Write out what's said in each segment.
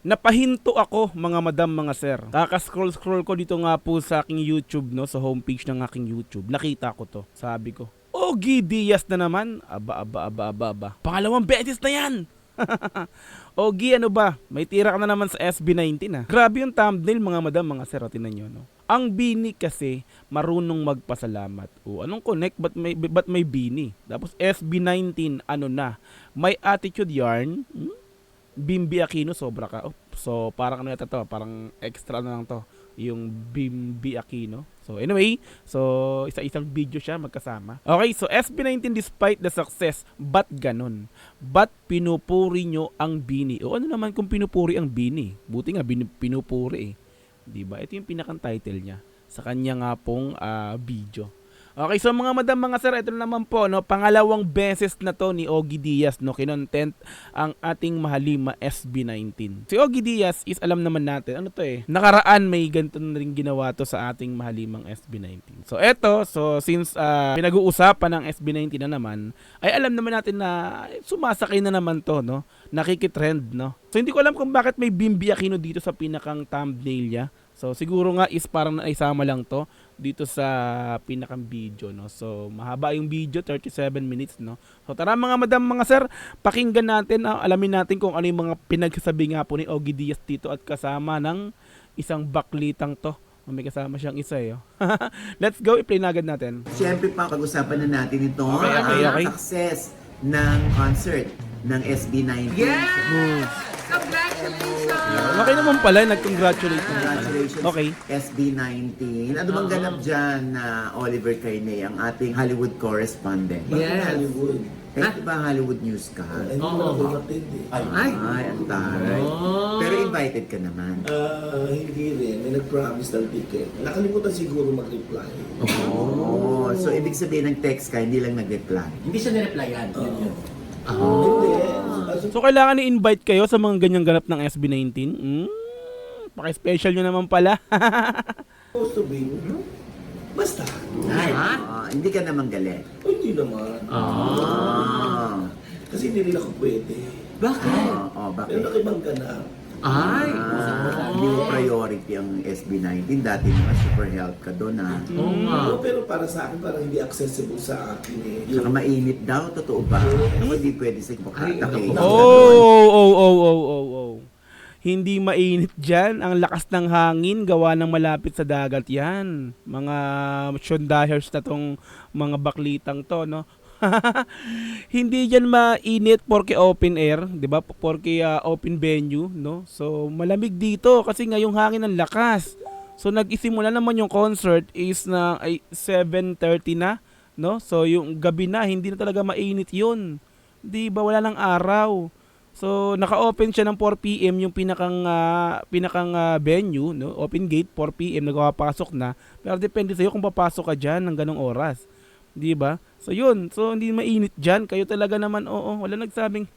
Napahinto ako mga madam, mga sir. Kaka-scroll ko dito nga po sa aking YouTube, no, sa homepage ng aking YouTube. Nakita ko to. Sabi ko, Ogie Diaz na naman. Aba. Pangalawang beses na yan. Ogie, ano ba? May tira ka na naman sa SB19 ah. Grabe yung thumbnail mga madam, mga sir. Tingnan nyo, no? Ang Bini kasi marunong magpasalamat. O anong connect? Ba't may Bini? Tapos SB19 ano na? May attitude yarn. Bimbi Aquino, sobra ka. Oh, so parang ano yata to, parang extra na lang to, yung Bimbi Aquino. So anyway, so isa-isang video siya magkasama. Okay, so SB19 despite the success, ba't ganon? Ba't pinupuri nyo ang Bini? O ano naman kung pinupuri ang Bini? Buti nga pinupuri eh. Diba? Ito yung pinakang title niya sa kanya nga pong video. Okay, so mga madam, mga sir, ito na naman po, no, pangalawang beses na to ni Ogie Diaz, no, kinontent ang ating mahalima SB19. Si Ogie Diaz is alam naman natin, ano to eh, nakaraan may ganito na rin ginawa to sa ating mahalimang SB19. So eto, so since pinag-uusapan ng SB19 na naman, ay alam naman natin na sumasakay na naman to, no, nakikitrend, no. So hindi ko alam kung bakit may Bimbi Aquino dito sa pinakang thumbnail niya. So siguro nga is parang naisama lang to dito sa pinakang video, no. So mahaba yung video, 37 minutes, no. So tara mga madam, mga sir, pakinggan natin, alamin natin kung ano yung mga pinagsasabi nga po ni Ogie Diaz dito at kasama ng isang baklitang to. May kasama siyang isa eh. Let's go, i-play na agad natin. Siyempre pa, pag-usapan na natin ito Okay. success ng concert ng SB19. Yes! Congratulations! Okay naman pala, nag-congratulate naman pala. Congratulations, Okay. SB19. Ano bang ganap dyan na Oliver Carney, ang ating Hollywood correspondent? Yes. Hollywood. Eh, di ba Hollywood news ka? Hindi ko na kumatid eh. Ay! Ay, ang taray. Oh. Pero invited ka naman. Hindi rin. May nag-promise ng ticket. Nakalimutan siguro mag-reply. Oh, so ibig sabihin ng text ka, hindi lang nag-reply. Hindi siya nireplyan. Yun yun. Hindi. So kailangan i-invite kayo sa mga ganyang ganap ng SB19? Paki-special nyo naman pala. Supposed to be. Basta. Ay! Hindi ka naman galit. O, hindi naman. Ah. Kasi hindi rin ako pwede. Bakit? Bakit? Meron ako ibang ganap. Ay! Hindi mo priority ang SB19. Dati naman super help ka doon ah. Oo nga. Pero para sa akin, parang hindi accessible sa akin eh. Saka mainit daw, totoo ba? Ako hindi pwede sa Ay, kay. naku. Oh. Hindi mainit dyan. Ang lakas ng hangin, gawa ng malapit sa dagat yan. Mga syondahers na tong mga baklitang to, no? Hindi dyan mainit porque open air, di ba? Porque open venue, no? So, malamig dito kasi nga yung hangin ang lakas. So, nag-isimula naman yung concert is na 7:30 na, no? So, yung gabi na, hindi na talaga mainit yun. Di ba? Wala ng araw. So, naka-open siya ng 4 PM yung pinakang venue, no? Open gate, 4 PM, nagpapasok na. Pero depende sa'yo kung papasok ka dyan ng ganong oras. Di ba? So, yun. So, hindi mainit dyan. Kayo talaga naman, oo. Wala nagsabing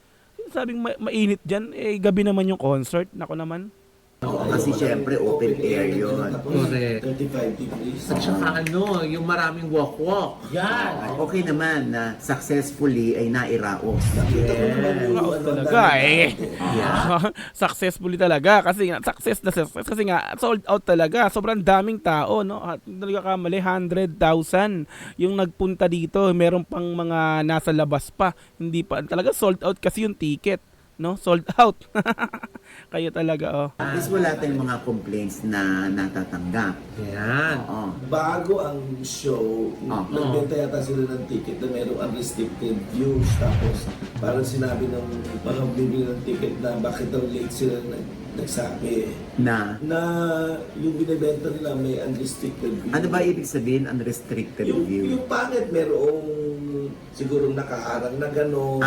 mainit dyan. Eh, gabi naman yung concert. Nako naman. Kasi syempre open air yun. Correct. 35 degrees. At saka ano, yung maraming walk-walk. Yan! Okay naman na successfully ay nairaos. Nakita ko naman yung Raos ano, talaga eh. Yeah. Successfully talaga kasi nga success kasi nga sold out talaga. Sobrang daming tao, no? At nagkakamali 100,000 yung nagpunta dito. Meron pang mga nasa labas pa. Hindi pa talaga sold out kasi yung ticket, no? Sold out. Kayo talaga, oh. At least wala tayong mga complaints na natatanggap. Yan. Oo. Bago ang show, nagbenta yata sila ng ticket na mayroong unrestricted views. Tapos parang sinabi ng mga bibili ng ticket na bakit daw late sila nagsabi Na, na yung binibenta nila may unrestricted view. ano ba ibig sabihin unrestricted view? Yung pangit merong sigurong nakaharang na gano'n.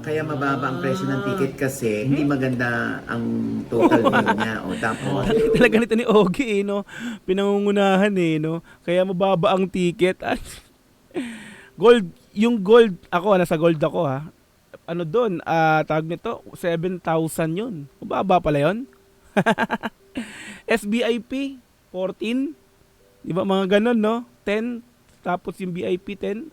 Kaya mababa ang presyo ng ticket kasi hindi maganda ang total view niya. O tapos, Talaga nito ni Ogie, eh, no? Pinangungunahan eh, no? Kaya mababa ang ticket. Ay, gold, yung gold, nasa gold ako ha. Ano doon, tawag nito, 7,000 yun. Mababa pala yun. SBIP, 14. Di ba mga ganon, no? 10. Tapos yung VIP 10.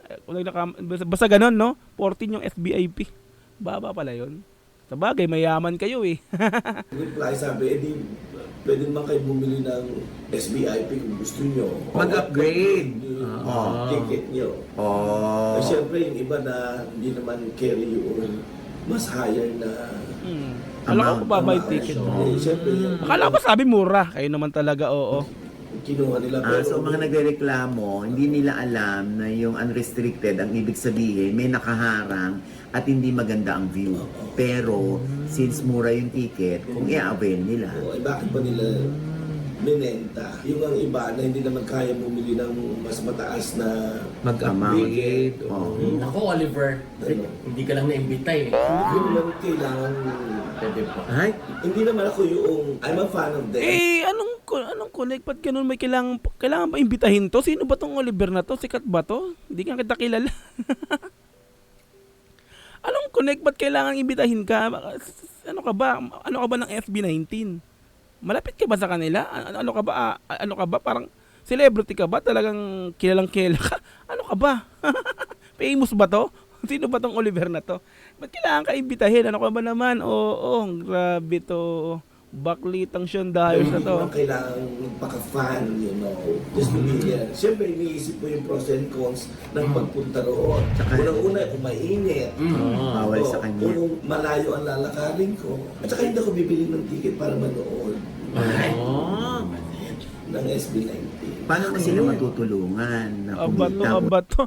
Basta ganon, no? 14 yung SBIP. Baba pala yun. Sa bagay, mayaman kayo eh. Reply sabi, di pwede naman kayo bumili ng SBIP kung gusto nyo. Mag-upgrade. Yung ticket nyo. Oh. Eh, syempre, yung iba na hindi naman carry yung mas higher na Akala ko Amount, babay amount. ticket. Eh, syempre, Akala ko sabi mura. Kayo naman talaga, oo. kinuha nila. So mga nagrereklamo, hindi nila alam na yung unrestricted, ang ibig sabihin, may nakaharang at hindi maganda ang view. Pero, since mura yung ticket, kung i-avail nila. Eh, bakit pa nila binenta? Yung ang iba na hindi naman kaya bumili ng mas mataas na Mag-upgrade. Oh. Ako, Oliver, hindi ka lang naimbita eh. hindi naman kailangan. Pwede po. Ay, Hindi naman ako yung, I'm a fan of them. Eh, anong connect? Ba't ganun may kailangan ba imbitahin to? Sino ba tong Oliver na to? Sikat ba to? Hindi nga kita kilala. Anong connect? Ba't kailangan imbitahin ka? Ano ka ba? Ano ka ba ng SB19? Malapit ka ba sa kanila? Ano ka ba? Ano ka ba? Parang celebrity ka ba? Talagang kilalang kilala ka? Ano ka ba? Famous ba to? Sino ba tong Oliver na to? Ba't kailangan ka imbitahin? Ano ka ba naman? Oo, grabe to. Baklitang Sean Dayos na Hindi to. naman kailangan magpaka-fan, you know. Just to be there. Siyempre, iniisip ko yung pros and cons ng pagpunta roon. Unang-una, kung mainit. Bawal sa kanya. Kung malayo ang lalakarin ko. At saka hindi ako bibili ng ticket para manood ng SB19. Paano mo sila matutulungan na kumita? Abato.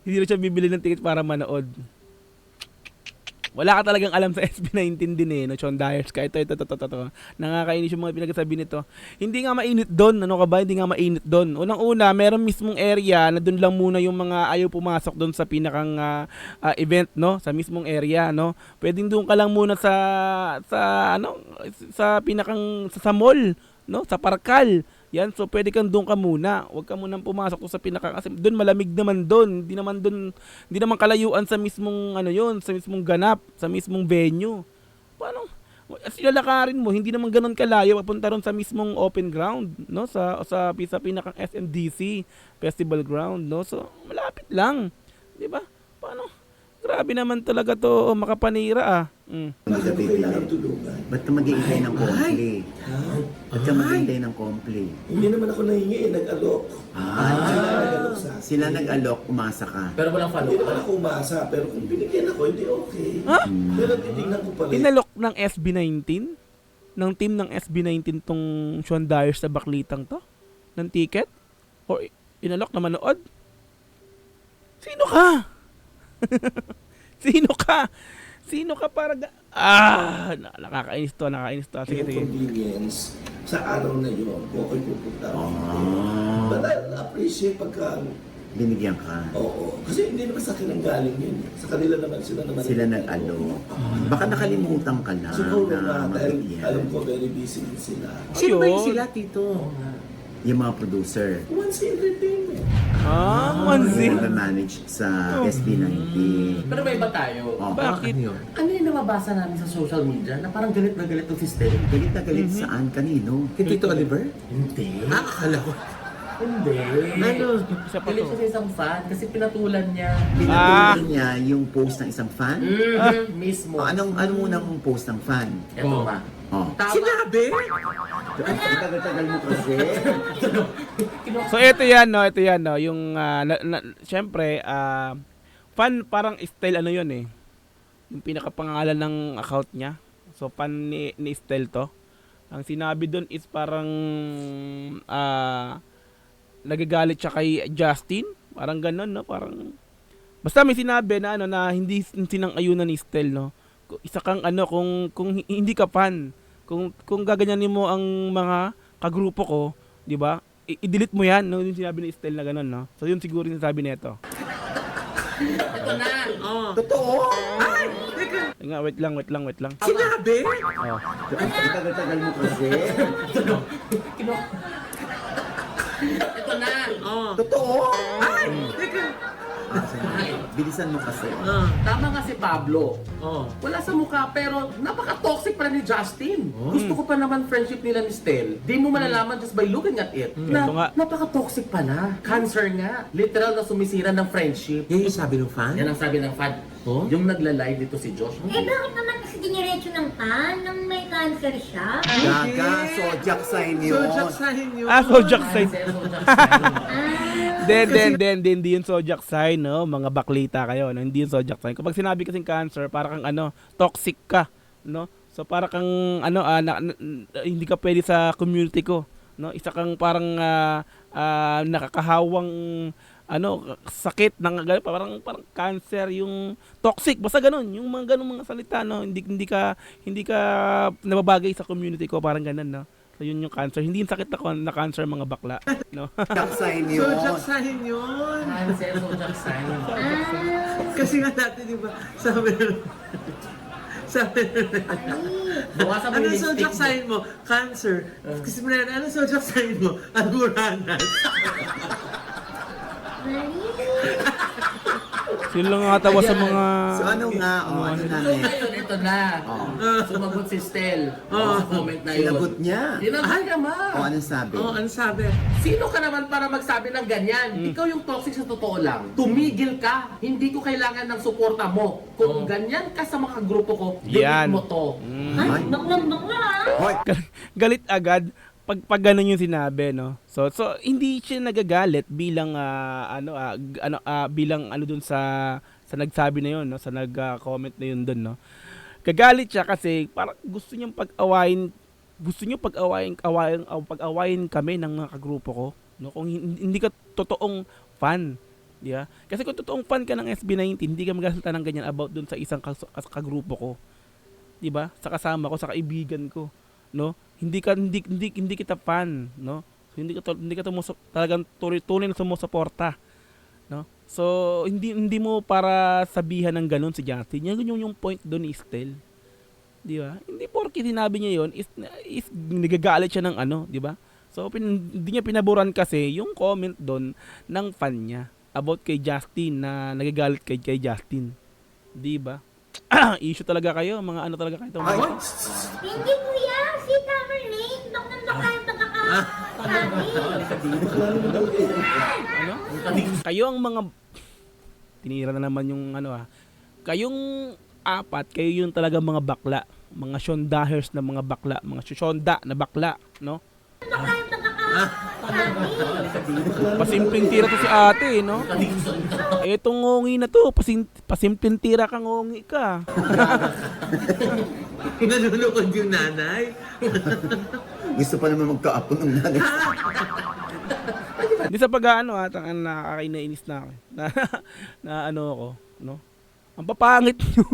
Hindi na siya bibili ng ticket para manood. Wala ka talagang alam sa SB19 din eh, no? Sean Dyers ka. Ito. Nakakainis yung mga pinagsasabi nito. Hindi nga mainit doon. Ano ka ba? Hindi nga mainit doon. Unang-una, meron mismong area na doon lang muna yung mga ayaw pumasok doon sa pinakang event, no? Sa mismong area, no? Pwedeng doon ka lang muna sa pinakang sa mall, no? Sa Parkal. Yan, so pwede kang doon ka muna. Huwag ka munang pumasok to sa pinaka kasi doon malamig naman doon. Hindi naman kalayuan sa mismong sa mismong ganap, sa mismong venue. Paano? Silalakarin mo, hindi naman ganoon kalayo papunta ron sa mismong open ground, no? Sa pinakang SMDC Festival Ground, no? So malapit lang. 'Di ba? Paano? Grabe naman talaga to, makapanira ah. Bakit ko kailangan tulungan? Ba't ka mag-iintay ng compli? Ba't ka mag-iintay ng compli? Hindi naman ako nahingi, nag-alok. Sila nag-alok sa akin. Sila nag-alok, umasa ka. Pero walang follow. Hindi naman ako umasa, pero kung binigyan ako, hindi okay. Ha? Pero titignan ko pa rin. Inalok ng SB19? Ng team ng SB19 tong Sean Dyers sa Baklitang to? Ng ticket? O inalok na manood? Sino ka? Sino ka para nakakainis to. Sige. Yung convenience sa araw na yun, okay pupunta. But I'll appreciate pagka, Binigyan ka. oo. Kasi hindi naman sa akin ang galing yun. Sa kanila naman, sila naman. Sila nag-alok. Baka nakalimutan ka lang Siguro na na, dahil mabigyan. alam ko very busy din sila. sino ba yung Ayun. sila, Tito? Yung mga producer. Once entertainment. Manzi. Yung manage sa SB19. Pero may iba tayo. Oh. Bakit? Ano yun? Ano yung nababasa namin sa social media na parang galit na galit ng system? Galit na galit saan? Kanino? Kay Tito Oliver? Hindi. Akala ko. Hindi. Ano? Isa pa Galit to. siya sa isang fan kasi pinatulan niya. Pinatuloy niya yung post ng isang fan? Mismo. Ano munang post ng fan? Ito Oh. nga. Oh. Tama. Sinabi? Ang tagal-tagal mo kasi. So ito yan no, yung syempre fan parang style yun eh. Yung pinakapangalan ng account niya. So fan ni Style to. Ang sinabi doon is parang nagagalit siya kay Justin, parang gano'n no, parang basta may sinabi na na hindi sinang-ayunan ni Style no. Isa kang kung hindi ka fan, kung gaganyanin mo ang mga kagrupo ko, 'di ba? I-delete mo 'yan, no, yung sinabi ni Style na gano'n no. So yun siguro yung sinabi nito. Ito na. Totoo? Nga, wait lang. Sinabi? Oh. Ang tagal-tagal mo kasi. Ito na. Totoo? Bilisan mo kasi. Tama nga si Pablo. Oh. Wala sa mukha pero napaka-toxic pa ni Justin. Oh. Gusto ko pa naman friendship nila ni Stel. Di mo malalaman just by looking at it. Ito nga. Napaka-toxic pala. Cancer nga. Literal na sumisira ng friendship. Yan yung sabi ng fan? Yan ang sabi ng fan. Oh? Yung nagla-live dito si Josh. Eh, bakit naman kasi diniretso ng pan nang may cancer siya? Gaga, zodiac sign yun. Zodiac sign yun. Zodiac sign. Ah, Then, hindi yung zodiac sign, no? Mga baklita kayo, no? Hindi yung zodiac sign. Kapag sinabi kasing cancer, para kang toxic ka, no? So para kang hindi ka pwede sa community ko, no? Isa kang parang nakakahawang sakit ng parang cancer, yung toxic, basta ganun, yung mga ganung mga salita, no? Hindi ka nababagay sa community ko, parang ganun, no? So yun yung cancer. Hindi yung sakit na cancer mga bakla, no? Zodiac sign yun. Zodiac sign yun. Cancer, zodiac sign. Kasi nga dati, di ba, sabi Bawasan mo ano yung zodiac lipstick sign mo? Cancer. Kasi mo na, ano zodiac sign mo? Almoranas. mali. Sila lang nakatawa sa mga So ano nga, ano So namin? ngayon, ito na. Sumagot si Stel. Sa comment na yun. Sinagot niya. Sinagot niya, ma. Anong sabi? Oh, ano sabi? Sino ka naman para magsabi ng ganyan? Ikaw yung toxic sa totoo lang. Tumigil ka. Hindi ko kailangan ng suporta mo. Kung ganyan ka sa mga grupo ko, Yan. delete mo to. Ay, baklang bakla ah. Hoy, galit agad pag ganun yung sinabi, no. So hindi siya nagagalit bilang bilang dun sa nagsabi na yun, no, sa nag-comment na yun dun, no. Gagalit siya kasi parang gusto niyang pag-awayin kami ng mga kagrupo ko, no. Kung hindi ka totoong fan, di ba? Kasi kung totoong fan ka ng SB19, hindi ka magsasalita ng ganyan about dun sa isang kagrupo ko. Di ba? Sa kasama ko, sa kaibigan ko, no? Hindi kita fan, no? So, hindi ka talagang tunay na sumusuporta, no? So hindi mo para sabihan ng ganun si Justin. Yan yung point doon ni Stel. Di ba? Hindi porke sinabi niya yon is nagagalit siya ng di ba? So hindi niya pinaboran kasi yung comment doon ng fan niya about kay Justin, na nagagalit kay Justin. Di ba? Issue talaga kayo, mga talaga kayo. Hindi kuya, si Tamerlane. Baklang bakla yung pagkakasabi. Kayo ang mga tinira na naman yung kayong apat, kayo yung talaga mga bakla, mga shondahers na mga bakla, mga shonda na bakla, no? Bakla yung pagkakasabi. Pasimpleng tira to si ate, no? Etong ngongi na to, pasimpleng tira ka, ngongi ka. Nalulukod yung nanay. gusto pa naman magka-apo ng nanay. Hindi sa pag-ano nakakainainis na ako. Na ako, no? Ang papangit nyo.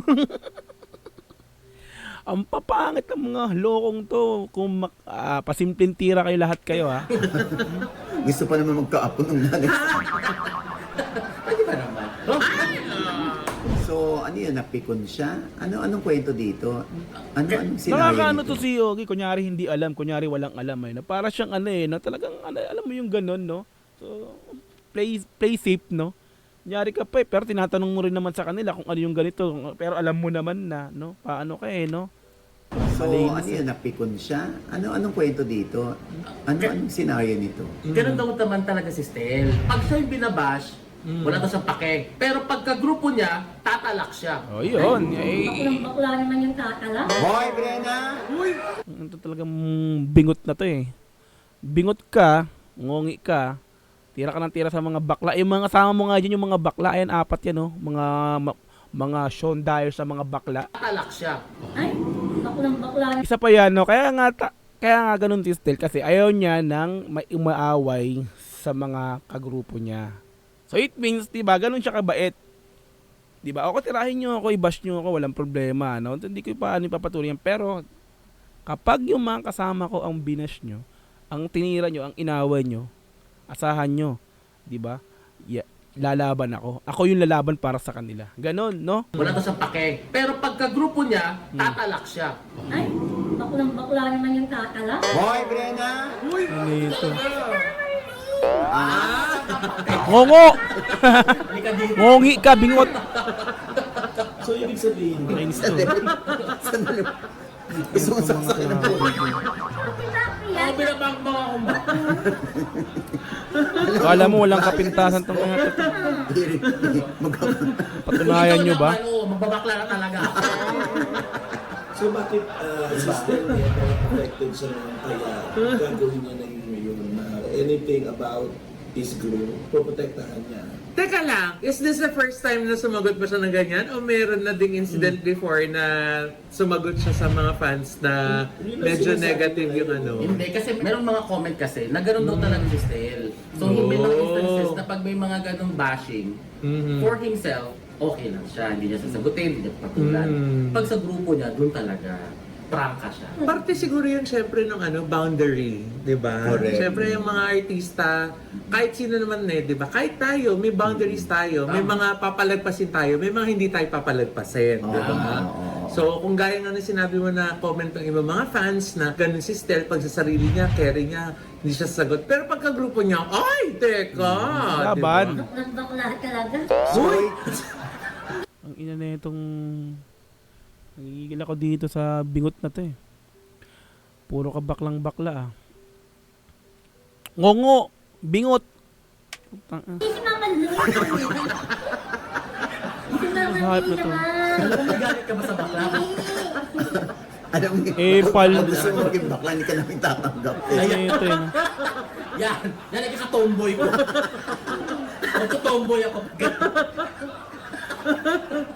Ang papangit ng mga lokong to. Kung pasimpleng tira kayo lahat kayo, ha? Gusto pa naman magka-apo ng nanay. Pwede ba naman? So, ano yun, napikon siya? Anong kwento dito? Anong scenario Nakakaano nito? to si Yogi, kunyari hindi alam, kunyari walang alam, na para siyang na talagang alam mo yung ganun, no? So, play safe, no? Kunyari ka pa pero tinatanong mo rin naman sa kanila kung ano yung ganito, pero alam mo naman na, no? Paano ka no? So, ano yun, napikon siya? Anong kwento dito? Anong scenario nito? Ganun daw naman talaga si Stel. Pag siya yung binabash, wala daw siyang pake. Pero pagka-grupo niya, tatalak siya. Oh, yun. Baklang bakla naman yung tatala. Hoy, Brenna! Ito talagang bingot na to Bingot ka, ngongi ka, tira ka ng tira sa mga bakla. Yung mga kasama mo nga dyan, yung mga bakla, ayan, apat yan, no? Mga Sean Dyer sa mga bakla. Tatalak siya. Ay, baklang bakla. Isa pa yan, no? Kaya nga ganun si Stel kasi ayaw niya nang may umaaway sa mga kagrupo niya. So it means, diba, ganun siya kabait. Diba, ako tirahin nyo ako, i-bash nyo ako, walang problema, no? Hindi ko ipapatuloy yan. Pero, kapag yung mga kasama ko ang binash nyo, ang tinira nyo, ang inaway nyo, asahan nyo, diba? Lalaban ako. Ako yung lalaban para sa kanila. Ganon, no? Wala daw siyang pake. Pero pagka-grupo niya, tatalak siya. Ay, baklang bakla naman yung tatala. Hoy, Brenna! Ano ito? Ngongo! Halika dito. Ngongi ka, bingot! So, ibig sabihin, Rainis to. Sandali. Gusto mo saksakin ng buhay. Ako binabang mga kumba. Kala mo walang kapintasan tong mga to. Patunayan nyo ba? Oo, magbabakla na talaga. so bakit sister niya affected siya naman kaya gagawin niya na yun na anything about this group, poprotektahan niya. Teka lang, is this the first time na sumagot ba siya ng ganyan? O meron na ding incident before na sumagot siya sa mga fans na medyo negative yung ano? Hindi, kasi merong mga comment kasi na gano'n daw talaga si Stel. So, may mga instances na pag may mga ganong bashing, for himself, okay lang siya. Hindi niya sasagutin, hindi niya patulan. Pag sa grupo niya, doon talaga, prangka siya. Parte siguro yun syempre ng ano, boundary, 'di ba? Correct. Syempre yung mga artista, kahit sino naman 'di ba? Kahit tayo, may boundaries tayo, may mga papalagpasin tayo, may mga hindi tayo papalagpasin, 'di ba? So kung gaya nga na sinabi mo na comment ng ibang mga fans na ganun si Stel pag sa sarili niya, carry niya, hindi siya sagot. Pero pagka grupo niya, ay, teka! Laban. Bakla talaga. Uy! Ang ina na itong... Nagigil ako dito sa bingot na to eh. Puro ka baklang bakla ah. Ngongo! Bingot! Putang ina. Si Mama Lu. Si Mama Hype Lu na to. naman. Alam mo, nagalit ka ba sa bakla? Alam mo, Eh, pal. gusto mo maging bakla, hindi ka namin tatanggap. Ay, ito yun. Yan nagkaka-tomboy ko. Magto-tomboy ako.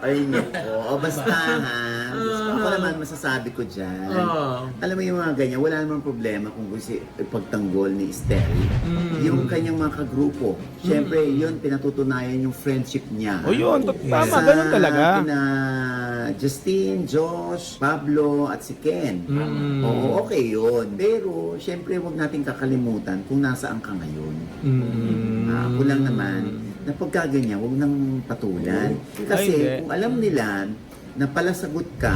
Ay, nako. Basta ha. Ako naman masasabi ko dyan. Alam mo yung mga ganyan, wala namang problema kung gusto ipagtanggol ni Estel. Yung kanyang mga kagrupo. Siyempre, yun, pinatutunayan yung friendship niya. O yun, tama, Sa ganun talaga. kina Justine, Josh, Pablo, at si Ken. Oo, okay yun. Pero, siyempre, huwag natin kakalimutan kung nasaan ka ngayon. Ako lang naman, na pagkaganyan, huwag nang patulan. Kasi Ay, hindi. kung alam nila na palasagot ka,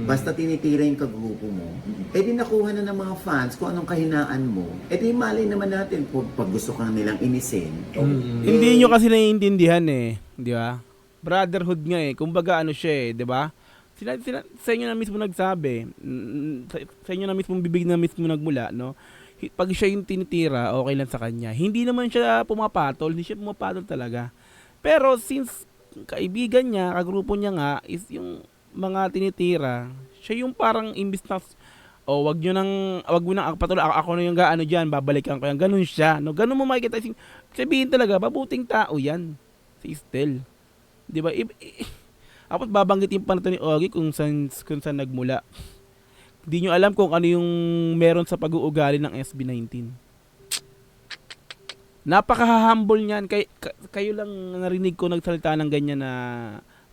basta tinitira yung kagrupo mo, di nakuha na ng mga fans kung anong kahinaan mo. Di malay naman natin pag gusto kang nilang inisin. Hindi nyo kasi naiintindihan eh. Di ba? Brotherhood nga eh. Kumbaga ano siya eh. Di ba? Sa inyo na mismo nagsabi. Sa inyo na mismo bibig na mismo nagmula, no? Pag siya yung tinitira, okay lang sa kanya. Hindi naman siya pumapatol. Hindi siya pumapatol talaga. Pero since kaibigan niya, kagrupo niya nga, is yung mga tinitira, siya yung parang imbis na, wag mo nang patuloy, ako na yung gaano dyan, babalikan ko yan. Ganun siya. No? Ganun mo makikita. Sabihin talaga, mabuting tao yan. Si Estel. Di ba? Tapos babanggitin pa na ito ni Ogie kung saan nagmula. Hindi nyo alam kung ano yung meron sa pag-uugali ng SB19. Napaka-humble niyan. Kayo lang narinig ko nagsalita ng ganyan na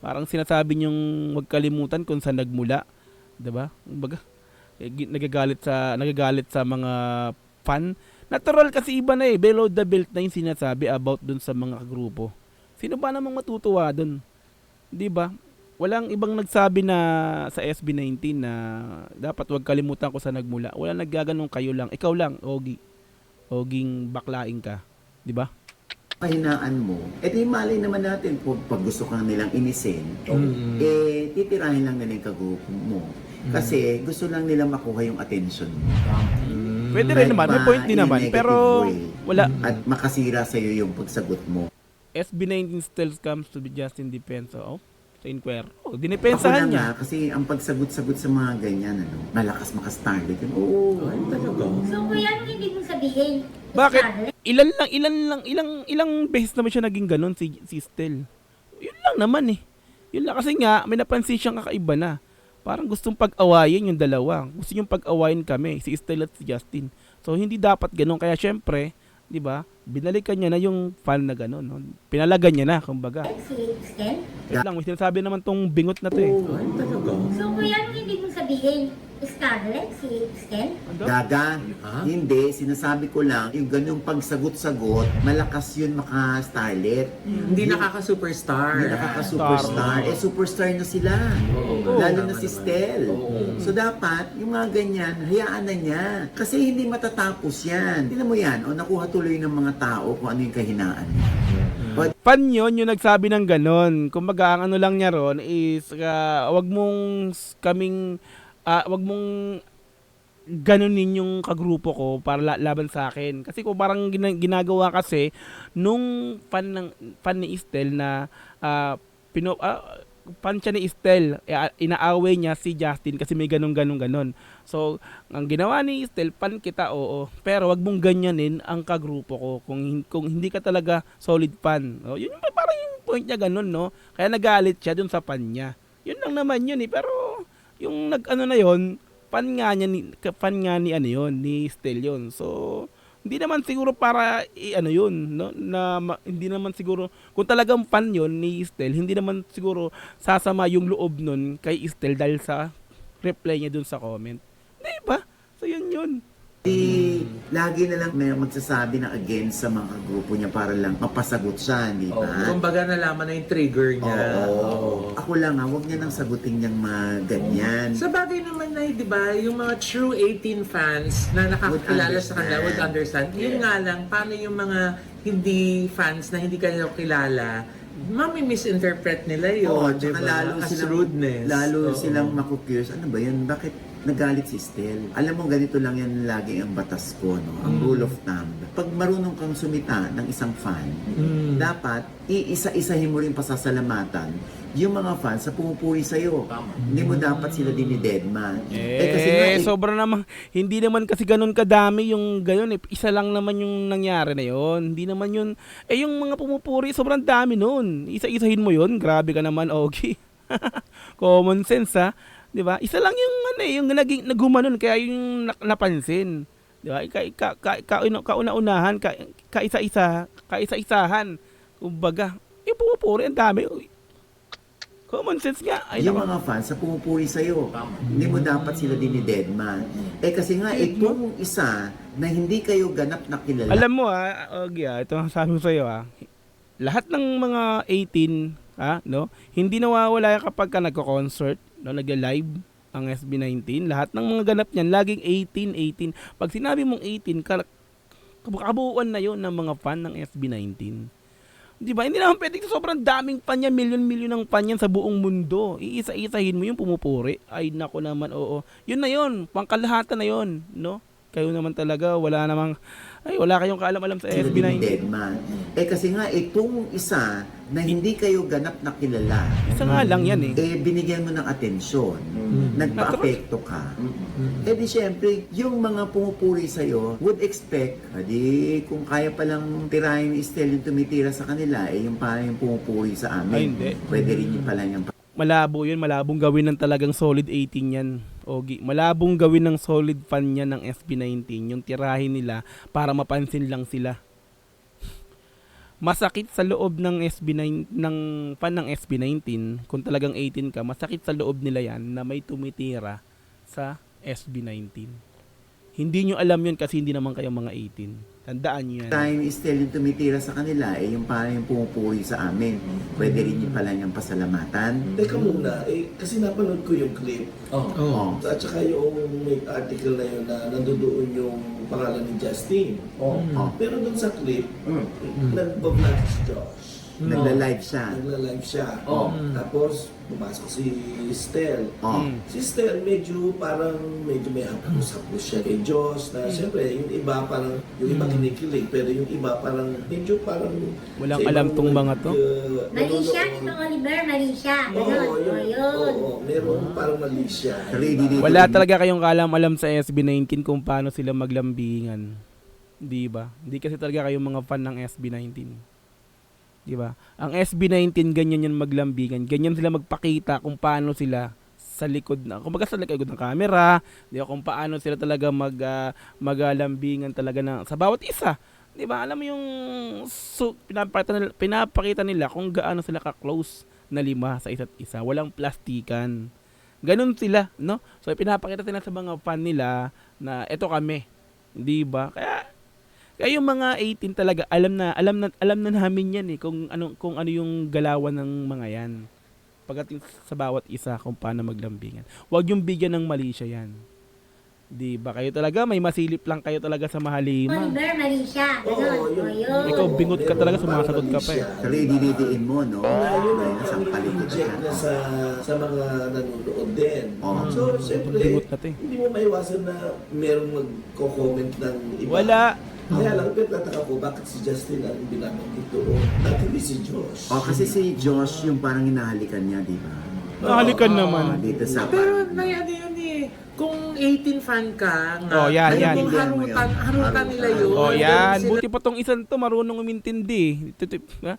parang sinasabi nyong huwag kalimutan kung saan nagmula. Diba? Kumbaga, nagagalit sa mga fan. Natural kasi iba na eh. Below the belt na yung sinasabi about dun sa mga grupo. Sino ba namang matutuwa dun? Diba? Walang ibang nagsabi na sa SB19 na dapat wag kalimutan ko sa nagmula. Walang naggaganong, kayo lang. Ikaw lang, Ogie. Oging baklaing ka. Di ba? Kahinaan mo, di malay naman natin pag gusto kang nilang inisin, titirahin lang nila yung kagrupo mo. Kasi gusto lang nila makuha yung attention mo. Pwede rin naman, may point din In a naman. negative Pero way. wala. At makasira sa'yo yung pagsagot mo. SB19 still comes to be Justin Defense. Sa inquire. Ako Dinipensahan na niya. nga, kasi ang pagsagot-sagot sa mga ganyan, malakas makastarlet yun. Oo, talaga. So, kuya, ano hindi mong sabihin? Bakit? Scarlett? Ilang beses naman siya naging ganun si Estel. Yun lang naman eh. Yun lang kasi nga may napansin siyang kakaiba na. Parang gustong pag-awayin yung dalawa. Gusto niyong pag-awayin kami, si Estel at si Justin. So hindi dapat ganun. Kaya syempre, 'di ba? Binalikan niya na yung fan na ganun, no? Pinalagan niya na, kumbaga. Si Stel? Wait lang, may sinasabi naman tong bingot na to eh. So, kuya, ano hindi mong sabihin? Scarlett, si Stel. Gaga, Ha? hindi, sinasabi ko lang, yung ganyung pagsagot-sagot, malakas yun maka-starlet. Hindi nakaka-superstar. Hindi nakaka-superstar. Star. Superstar na sila. Oo. Lalo na Tama si naman. Stel. Oo. So dapat, yung mga ganyan, hayaan na niya. Kasi hindi matatapos yan. Tingnan mo yan, o nakuha tuloy ng mga tao kung ano yung kahinaan niya. Fan yun yung nagsabi ng ganon. Kumbaga, ang ano lang niya ron is, wag mong wag mong ganunin yung kagrupo ko para laban sa akin. Kasi kung parang ginagawa kasi, nung fan ni Estel na, fan siya ni Estel, inaaway niya si Justin kasi may ganon. So, ang ginawa ni Estel, fan kita, oo. Pero wag mong ganyanin ang kagrupo ko kung hindi ka talaga solid fan. No? Yun yung parang yung point niya ganon, no? Kaya nagalit siya dun sa fan niya. Yun lang naman yun eh. Pero yung nag-ano na yun, fan nga ni ano yun, ni Estel yun. So, hindi naman siguro para ano yun, no? Hindi naman siguro kung talagang fan yun ni Estel, hindi naman siguro sasama yung loob nun kay Estel dahil sa reply niya dun sa comment. Di ba? So yun. Di, lagi na lang may magsasabi na against sa mga grupo niya para lang mapasagot siya, di ba? Kumbaga nalaman na yung trigger niya. Oo. Ako lang huwag niya nang sagutin niyang ganyan. Sa bagay naman na, di ba, yung mga true 18 fans na nakakilala sa kanila would understand. Yun nga lang, paano yung mga hindi fans na hindi kanila kilala, misinterpret nila Oo, yun, di tsaka ba? As rudeness. Lalo Oo. silang makukurious. Ano ba yan? Bakit nagalit si Estel? Alam mo, ganito lang yan lagi ang batas ko, no? Ang rule of thumb. Pag marunong kang sumita ng isang fan, dapat iisa-isahin mo rin pasasalamatan yung mga fans sa pumupuri sa'yo. Hindi mo dapat sila dinidedma. Kasi nga, Sobra naman, hindi naman kasi ganun kadami yung gayon eh. Isa lang naman yung nangyari na yon. Hindi naman yun, yung mga pumupuri, sobrang dami nun. Isa-isahin mo yun, grabe ka naman, okay. Common sense ha. 'Di ba? Isa lang yung yung naging nagumanon kaya yung napansin. 'Di ba? Kauna-unahan, kaisa-isahan. Kumbaga, yung pumupuri ang dami. Common sense nga. Ay, yung nako. mga fans sa pumupuri sa'yo, hindi mo dapat sila dinidedma. Kasi nga, itong isa na hindi kayo ganap na kilala. Alam mo Ogie, ito ang sabi ko sa iyo lahat ng mga 18, no? Hindi nawawala yan kapag ka nagko-concert, no, nagla-live ang SB19. Lahat ng mga ganap niyan laging 18. Pag sinabi mong 18, kabuuan na 'yon ng mga fan ng SB19. 'Di ba? Hindi naman pwedeng sobrang daming fan yan, milyon-milyon ng fan yan sa buong mundo. Iisa-isahin mo yung pumupuri. Ay nako naman, oo. Yun na 'yon, pangkalahatan na 'yon, no? Kayo naman talaga, wala kayong kaalam-alam sa sila SB19. dinidedma. Kasi nga, itong isa na hindi kayo ganap na kilala, Isa nga lang yan binigyan mo ng atensyon, nagpa-apekto ka. Di syempre, yung mga pumupuri sa'yo would expect, kung kaya palang tirahin ni Estel yung tumitira sa kanila, yung parang yung pumupuri sa amin. Ay, hindi. Pwede rin yung pala yung Malabo yun, malabong gawin ng talagang solid 18 yan. Ogie, malabong gawin ng solid fan yan ng SB19, yung tirahin nila para mapansin lang sila. Masakit sa loob ng SB9 ng fan ng SB19, kung talagang 18 ka, masakit sa loob nila yan na may tumitira sa SB19. Hindi nyo alam yun kasi hindi naman kayo mga 18. Tandaan nyo yan. tirahin ni Estel yung tumitira sa kanila, yung parang yung pumupuri sa amin. Pwede rin yung pala yung pasalamatan. Teka muna, kasi napanood ko yung clip. Oh. At saka yung may article na yun na nandoon yung pangalan ni Justin. Oh. Pero dun sa clip, nagbablog si Josh. Nagla-live siya. Nagla-live siya. Oh. Tapos, pumasok si Estel. Oh. Si Estel, medyo may hapos-hapos siya kay Josh na siyempre, yung iba parang, yung iba kinikilig, pero yung iba parang, medyo parang Walang sa alam ibang tong mga to. Mali siya, Tito Oliver, mali siya. Ganun. Yun. Oo, meron parang mali siya. Wala talaga kayong kalam-alam sa SB19 kung paano sila maglambingan. Di ba? Hindi kasi talaga kayong mga fan ng SB19. Di ba? Ang SB19 ganyan yan maglambingan. Ganyan sila magpakita kung paano sila sa likod na, kumbaga sa likod ng camera, di ba? Kung paano sila talaga maglambingan talaga na sa bawat isa. Di ba? Alam mo yung pinapakita nila kung gaano sila ka-close na lima sa isa't isa. Walang plastikan. Ganun sila, no? So pinapakita nila sa mga fan nila na eto kami. Hindi ba? Kaya yung mga 18 talaga alam na namin yan kung ano yung galawan ng mga yan. Pagdating sa bawat isa kung paano maglambingan. Huwag yung bigyan ng mali siya yan. Di ba? Kayo talaga, may masilip lang kayo talaga sa mahalima. Oliver, mali siya. Oo, Ganun. yun. O, yun. Ikaw, bingot ka talaga, sumasagot ka pa eh. Pero idinidiin mo, no? Yun Isang paligid project niya sa mga nanonood din. Oo. So, siyempre, Bingot na to eh. hindi mo maiwasan na merong magko-comment ng iba. Wala. Kaya lang, pinataka ko, bakit si Justin ang binabanggit doon? At hindi si Josh. Kasi si Josh yung parang hinahalikan niya, di ba? Nahalikan naman. Dito sa Pero ano yun kung 18 fan ka nga, Oh, yan, yan. yung harutan nila yun. Oh, yan. Ganun Buti pa tong isang to, marunong umintindi. Ha?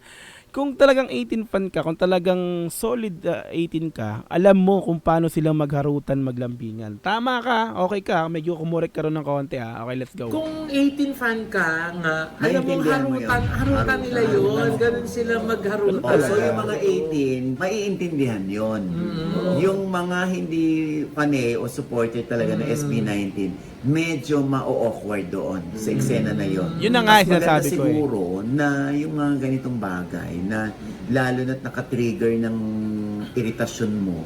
Kung talagang 18 fan ka, kung talagang solid 18 ka, alam mo kung paano silang magharutan, maglambingan. Tama ka, okay ka, medyo kumurek ka rin ng konti ha. Okay, let's go. Kung 18 fan ka nga, alam mo Naiintindihan mo yun. harutan nila yun. Ganun sila magharutan. So yung mga 18, maiintindihan yon. Yung mga hindi pane o supporter talaga ng SB19, medyo ma-awkward doon sa eksena na yon. Yun na nga Mas maganda sinasabi ko eh. siguro na yung mga ganitong bagay na lalo na't nakatrigger ng iritasyon mo,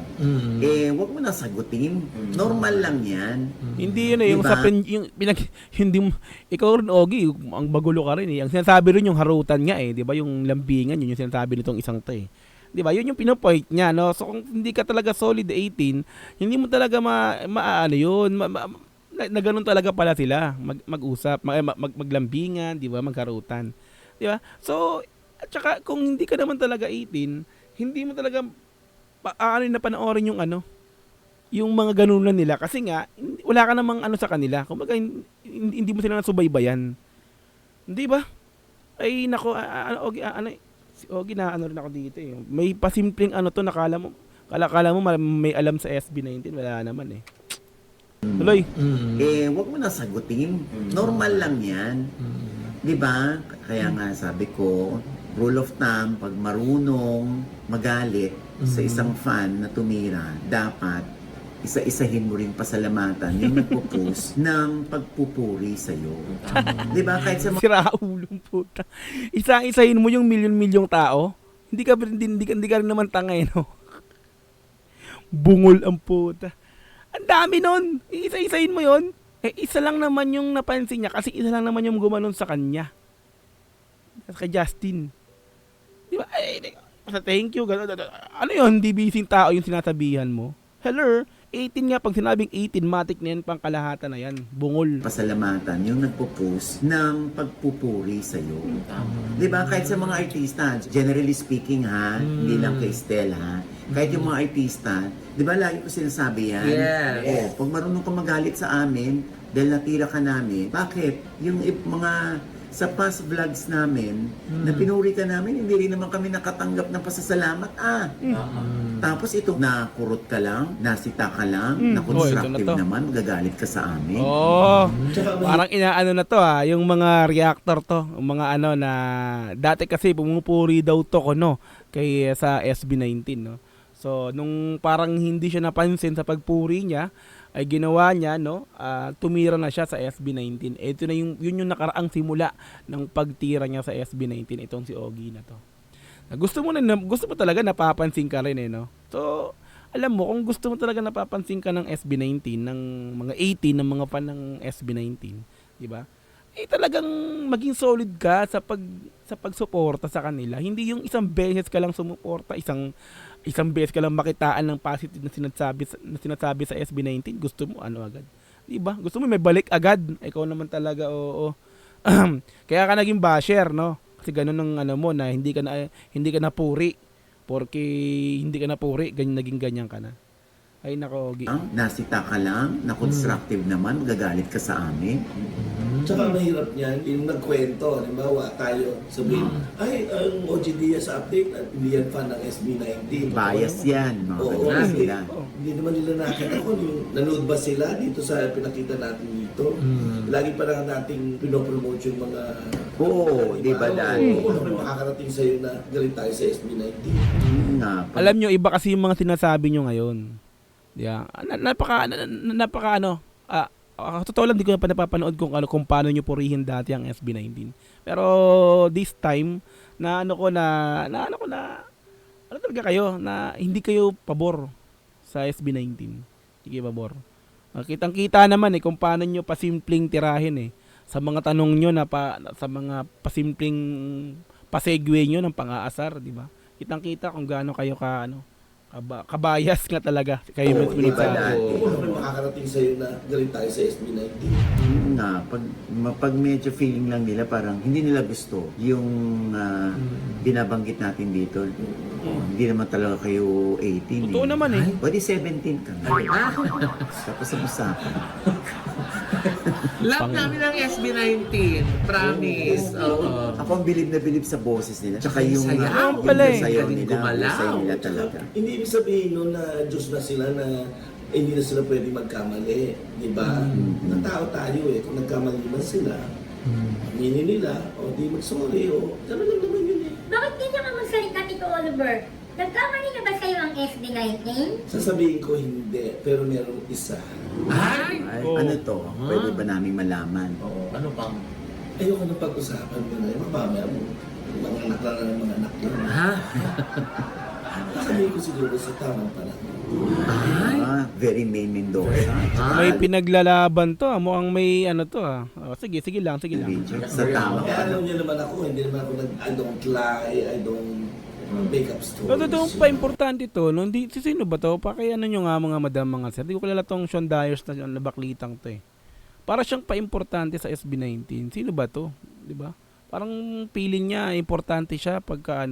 wag mo na sagutin. Normal lang yan. Hindi yun yung Diba? hindi mo, ikaw rin, Ogie, ang bagulo ka rin eh. Ang sinasabi rin yung harutan nga di ba? Yung lambingan, yun yung sinasabi nitong isang to eh. Di ba? Yun yung pinopoint niya, no? So kung hindi ka talaga solid 18, hindi mo talaga maano yun, na ganun talaga pala sila, mag-usap, maglambingan, di ba? Magharutan. Di ba? So, at saka kung hindi ka naman talaga 18, hindi mo talaga na panoorin yung yung mga ganunan nila kasi nga wala ka namang sa kanila. Kumbaga hindi mo sila nasubaybayan. Hindi ba? Ay nako, si Ogie na rin ako dito eh. May pasimpleng to nakala mo may alam sa SB19, wala naman eh. Tuloy. Wag mo na sagutin. Normal lang yan. Di ba? Kaya nga sabi ko, rule of thumb, pag marunong magalit sa isang fan na tumira, dapat isa-isahin mo rin pasalamatan yung nagpo-post ng pagpupuri sa'yo. Di ba? Kahit sa mga Sira ulong puta. Isa-isahin mo yung milyon-milyong tao. Hindi ka rin naman tanga no. Bungol ang puta. Ang dami nun. Isa-isahin mo yon. Isa lang naman yung napansin niya kasi isa lang naman yung gumanon sa kanya. Kay Justin. Di ba? Thank you. Ano yun? Hindi busy tao yung sinasabihan mo. Hello? 18 nga. Pag sinabing 18, matik na yan, pang kalahatan na yan. Bungol. pasalamatan yung nagpo-post ng pagpupuri sa'yo. Di ba? Kahit sa mga artista, generally speaking ha, hindi lang kay Estel ha, kahit yung mga artista, di ba lagi ko sinasabi yan? Yes. Pag marunong ka magalit sa amin, dahil natira ka namin, bakit? Yung mga sa past vlogs namin, na pinuri ka namin, hindi rin naman kami nakatanggap ng pasasalamat. Tapos ito, nakurot ka lang, nasita ka lang, na constructive ito na to. naman, gagalit ka sa amin. Tsaka may- Parang inaano na to yung mga reactor to, yung mga na dati kasi pumupuri daw to kay sa SB19 no. So nung parang hindi siya napansin sa pagpuri niya, ay ginawa niya tumira na siya sa SB19. Ito na yun yung nakaraang simula ng pagtira niya sa SB19 itong si Ogie na to. Gusto mo talaga napapansin ka rin no. So alam mo, kung gusto mo talaga napapansin ka ng SB19, ng mga 18, ng mga fan ng SB19, di ba? Talagang maging solid ka sa pagsuporta sa kanila. Hindi yung isang beses ka lang sumuporta, isang beses ka lang makitaan ng positive na sinasabi sa SB19, gusto mo agad. Di ba? Gusto mo may balik agad. Ikaw naman talaga, oo. Kaya ka naging basher, no? Kasi ganun ng mo na hindi ka na puri. Porque hindi ka na puri, naging ganyan ka na. Ay nako, Ogie. Nasita ka lang, na constructive naman, gagalit ka sa amin. Tsaka mahirap niyan, yung nagkwento, halimbawa tayo, sabihin, ay, ang OG Diaz update at hindi yan fan ng SB19. Bias yan, mga Oo, ganyan kasi sila. hindi naman nila nakita kung yung nanood ba sila dito sa pinakita natin dito. Lagi pa lang nating pinopromote yung mga... Oo, di ba dahil? Oo, naman makakarating sa'yo na galit tayo sa SB19. Nga, Alam nyo, iba kasi yung mga sinasabi nyo ngayon. Yeah. Napaka ano, totoo lang, di ko na pa napapanood kung paano nyo purihin dati ang SB19. Pero this time, ano talaga kayo, na hindi kayo pabor sa SB19. Hindi kayo pabor. Kitang-kita naman kung paano nyo pasimpleng tirahin sa mga tanong nyo sa mga pasimpleng pasegue nyo ng pang-aasar, di ba? Kitang-kita kung gaano kayo kabayas nga talaga kayo Oo, minute iba sa dati. Kung ano makakarating sa'yo na galit tayo sa SB19? Yun nga, pag medyo feeling lang nila parang hindi nila gusto yung binabanggit natin dito. Hindi naman talaga kayo 18. Totoo naman Pwede 17 ka nga. Tapos sa usapan. Love namin ang SB19. Promise. Oo. Ako ang bilib na bilib sa boses nila. Tsaka yung Sayaw. Pala sayaw Galing nila. gumalaw. Sayaw nila talaga. Hindi ibig sabihin nun na Diyos na sila na hindi na sila pwede magkamali. Di ba? Na tao tayo Kung nagkamali man sila, aminin nila, o di mag-sorry, o gano'n lang naman yun Bakit di ka magsalita, Tito Oliver? Nagkamali na ba sa'yo ang SB19? Sasabihin ko hindi, pero merong isa. Ay! Ay, Oo. ano to? Pwede ba namin malaman? Oo, ano bang? Ayoko na pag-usapan mo na yun. Mamaya mo, mga anak na ng mga anak yun. Ha? Sasabihin ko siguro sa tamang panahon. Very main Mendoza. may pinaglalaban to, mukhang may to sige lang. Video. Sa tamang Kaya panahon. alam niyo naman ako, hindi naman ako I don't lie, I don't make up stories. Pero totoo pa importante to, no? Hindi, sino ba to? Pakiano nyo nga mga madam, mga sir. Hindi ko kilala tong Sean Dyers na nabaklitang to Para siyang pa-importante sa SB19. Sino ba to? Di ba? Parang feeling niya, importante siya pagka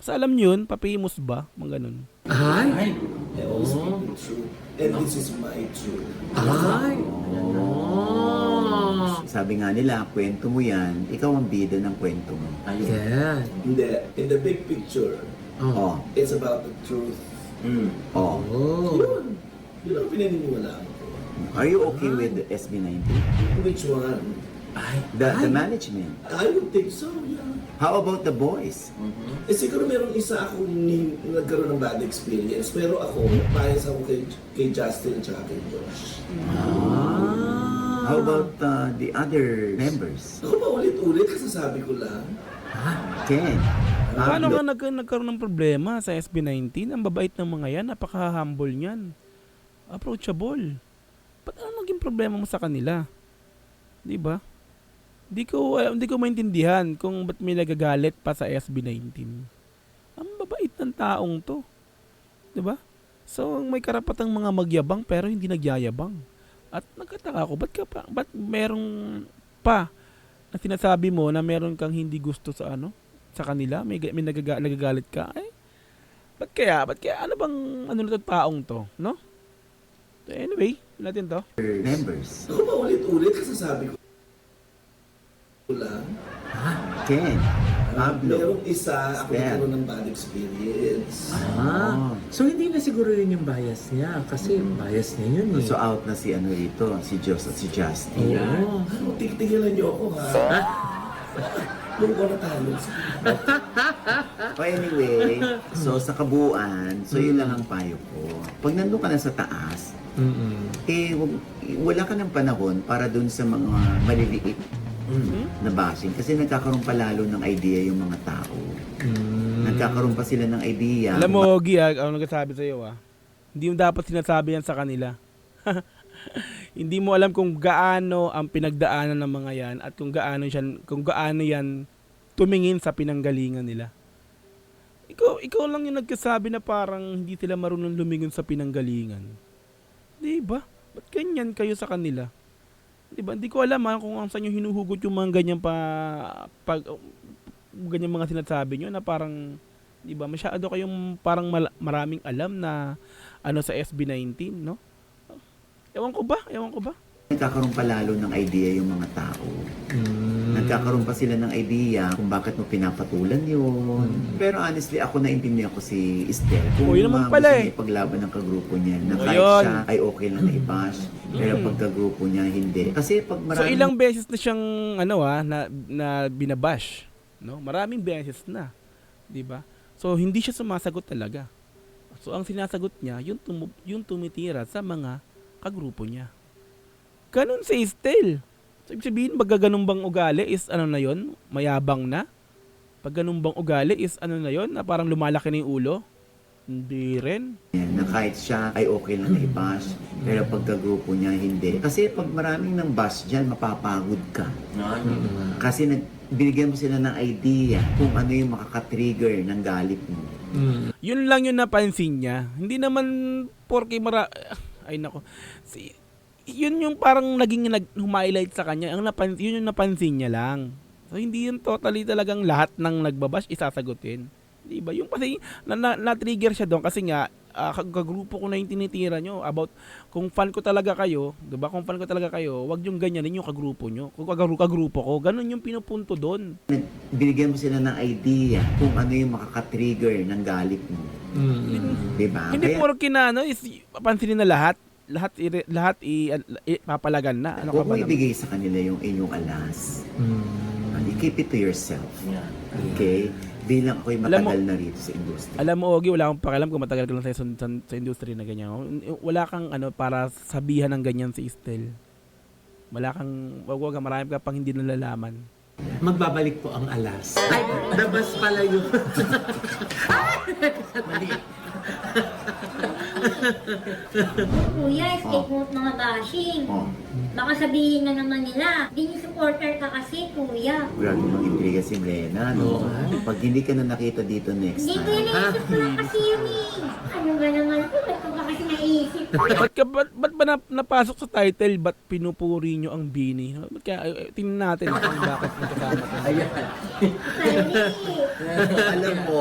Kasi alam nyo yun, papimos ba? Mga ganun. Ay! I always speak the truth. And this is my truth. Ay! Oh. Sabi nga nila, kwento mo yan, ikaw ang bida ng kwento mo. Ayun. Yeah. In the big picture, Oh. it's about the truth. Oh. Oh. Yun. Yun ang pinaniniwalaan ko. Are you okay with the SB19? Which one? The management. I would think so, yeah. How about the boys? Siguro meron isa akong nagkaroon ng bad experience. Pero ako, bias ako kay Justin at saka kay Josh. How about the other members? Ako ba ulit-ulit kasasabi ko lang? Ken. Paano ka nagkaroon ng problema sa SB19? Ang babait ng mga yan, napaka-humble niyan. Approachable. Ba't ano naging problema mo sa kanila? Di ba? Hindi ko maintindihan kung ba't may nagagalit pa sa SB19. Ang babait ng taong to. Di ba? So, may karapatang mga magyabang pero hindi nagyayabang. At nagkataka ako, ba't merong pa na sinasabi mo na meron kang hindi gusto sa sa kanila? May nagagalit ka? Ay, ba't kaya? Ano bang na to taong to? No? So anyway, natin to. Members. Ako ba ulit-ulit kasasabi ko lang? Ken. Pablo. Merong isa ako Stan. nagkaroon ng bad experience. Ah. So hindi na siguro yun yung bias niya kasi bias niya yun So out na si rito, si Jos at si Justin. Oo. Ano, tigilan niyo ako ha? Move on na tayo. So anyway, so sa kabuuan, so yun lang ang payo ko. Pag nandun ka na sa taas, wala ka ng panahon para dun sa mga maliliit na bashing. Kasi nagkakaroon pa lalo ng idea yung mga tao. Nagkakaroon pa sila ng idea. Alam mo, Ogie, ano nagsasabi sa iyo hindi mo dapat sinasabi yan sa kanila. Hindi mo alam kung gaano ang pinagdaanan ng mga yan at kung gaano yan tumingin sa pinanggalingan nila. Ikaw lang yung nagkasabi na parang hindi sila marunong lumingon sa pinanggalingan. Di ba? Ba't ganyan kayo sa kanila? Di ba? Hindi ko alam kung saan yung hinuhugot yung mga ganyan ganyan mga sinasabi nyo na parang, di ba, masyado kayong parang maraming alam na sa SB19, no? Ewan ko ba? Nagkakaroon pa lalo ng idea yung mga tao. Nagkakaroon pa sila ng idea kung bakit mo pinapatulan yun. Pero honestly, ako naintindihan ko si Estelle. Kung yun naman pala gusto niya ipaglaban ng kagrupo niya, na kahit yun. siya ay okay lang na i-bash, pero pag kagrupo niya, hindi. Kasi pag So maraming ilang beses na siyang na binabash, no? Maraming beses na, 'di ba? So hindi siya sumasagot talaga. So ang sinasagot niya, yung tumitira sa mga kagrupo niya. Ganun si Estel. So ibig sabihin, pag ganun bang ugali is ano na yon, mayabang na? Pag ganun bang ugali is ano na yon, na parang lumalaki na yung ulo? Hindi rin. Na kahit siya ay okay lang na i-bash, pero pagkagrupo niya hindi. Kasi pag maraming nang bash dyan, mapapagod ka. Kasi binigyan mo sila ng idea kung ano yung makaka-trigger ng galit mo. Yun lang yung napansin niya. Hindi naman porke ay nako. Yun yung parang naging humighlight sa kanya. Yun yung napansin niya lang. So hindi yun totally talagang lahat ng nagbabash isasagutin. Di ba? Yung kasi na-trigger siya doon kasi nga kagrupo ko na yung tinitira nyo about kung fan ko talaga kayo, 'di ba? Kung fan ko talaga kayo, wag yung ganyanin yung kagrupo nyo. Kung kagrupo ko, ganun yung pinupunto doon. Binigyan mo sila ng idea kung ano yung makaka-trigger ng galit mo. Diba? Hindi porke na ano is papansinin na lahat papalagan na. Ano ka Huwag ba mo naman? ibigay sa kanila yung inyong alas. Keep it to yourself. Okay? Bilang ako'y Alam mo- matagal na rito sa industry. Alam mo, Ogie, wala akong pakialam kung matagal ka lang sa industry na ganyan. Wala kang para sabihan ng ganyan si Estel. Wag marami ka pang hindi nalalaman. Magbabalik po ang alas. Ay, dabas pala yun. Kuya, escape mode mga bashing. Oh, Baka sabihin na naman nila, di niyo supporter ka kasi, kuya. grabe mga intriga si Mrena, no? Pag hindi ka na nakita dito next Hindi ko time. yun naisip ko lang kasi yun eh. Ano ba naman po? Ba't ko ba kasi naisip? Ba't ba napasok sa title, ba't pinupuri nyo ang Bini? Ba't kaya, tingnan natin kung bakit magkasama to. Alam mo,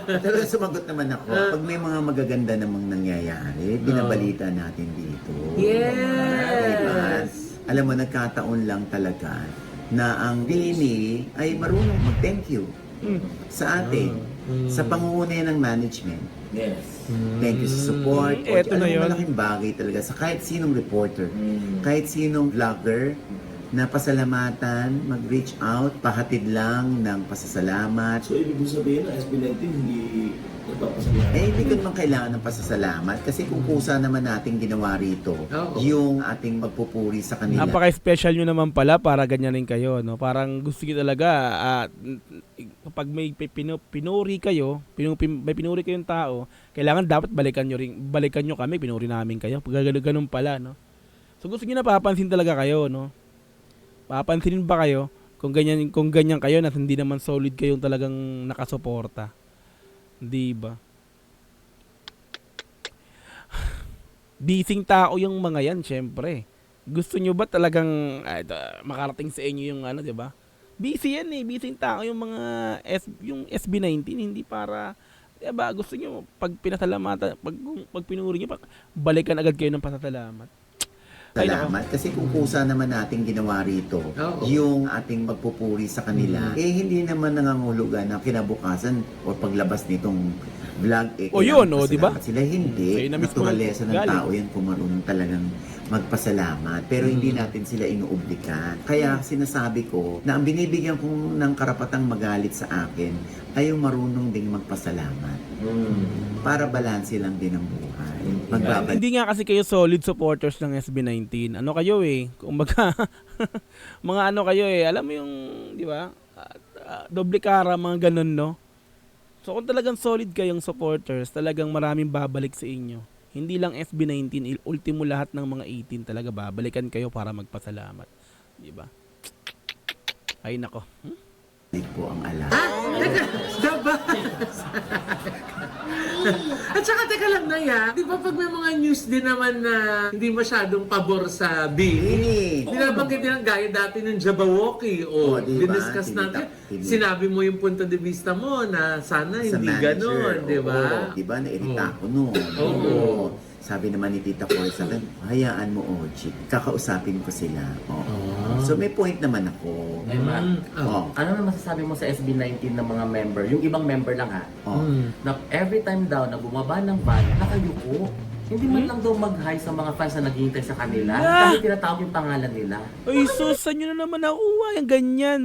talagang sumagot naman ako. Pag may mga magaganda namang nangyayari, binabalita natin dito. Diba? Alam mo, nagkataon lang talaga na ang Bini ay marunong mag-thank you sa atin, sa pangunguna ng management. Yes. Thank you sa support. Eto Alam na mo, yun. malaking bagay talaga sa kahit sinong reporter, kahit sinong vlogger na pasalamatan, mag-reach out, pahatid lang ng pasasalamat. So, ibig mo sabihin na SB19 hindi nagpapasalamat. Hindi ko naman kailangan ng pasasalamat kasi kung kusa naman natin ginawa rito, Oo. yung ating magpupuri sa kanila. Napaka-special nyo naman pala para ganyanin kayo, no? Parang gusto nyo talaga, kapag may pinuri kayo, may pinuri kayong tao, kailangan dapat balikan nyo kami, pinuri namin kayo. Pag ganun pala, no? So gusto nyo napapansin talaga kayo, no? Papansinin ba kayo kung ganyan kayo na hindi naman solid kayong talagang nakasuporta? Di ba? Bising tao yung mga yan, syempre. Gusto nyo ba talagang makarating sa inyo yung di ba? Busy yan eh, bising tao yung mga yung SB19, hindi para, di ba, gusto nyo pag pinasalamatan, pag pinuri nyo, balikan agad kayo ng pasasalamat. Salamat kasi kung kusa naman natin ginawa rito, Oo. yung ating magpupuri sa kanila, hindi naman nangangulugan na kinabukasan o paglabas nitong vlog, O yun, kailangan di ba? pasalamat sila. Hindi. Sa'yo na mismo Naturalesa ng galing. tao yan kung marunong talagang magpasalamat. Pero hindi natin sila inuobligan. Kaya sinasabi ko na ang binibigyan ko ng karapatang magalit sa akin ay yung marunong ding magpasalamat. Para balanse lang din ang buhay. Magbabalik. Hindi nga kasi kayo solid supporters ng SB19. Ano kayo eh? Kumbaga, mga ano kayo eh. Alam mo yung, di ba? Doble cara, mga ganun, no? So kung talagang solid kayong supporters, talagang maraming babalik sa inyo. Hindi lang SB19, ultimo lahat ng mga 18 talaga babalikan kayo para magpasalamat. Di ba? Ay nako. po ang alam. Teka, dabas! At saka teka lang na di ba pag may mga news din naman na hindi masyadong pabor sa Bini, binabanggit din ang gaya dati ng Jabberwocky o diba? diniscuss natin. Sinabi mo yung punto de vista mo na sana Sa hindi manager, ganon, di ba? oo, di ba? Nairita ako noon. Oo. Oo. Sabi naman ni Tita Cor sa akin, hayaan mo, Ochi. Kakausapin ko sila. Oo. So may point naman ako. Ay, ma. Oo. Ano naman masasabi mo sa SB19 ng mga member? Yung ibang member lang ha? Oo. Na every time daw na bumaba ng van, nakayuko. Hindi man lang daw mag-hi sa mga fans na naghihintay sa kanila. Kasi tinatawag yung pangalan nila. Ay, sus, saan nyo na naman nakuha yung ganyan?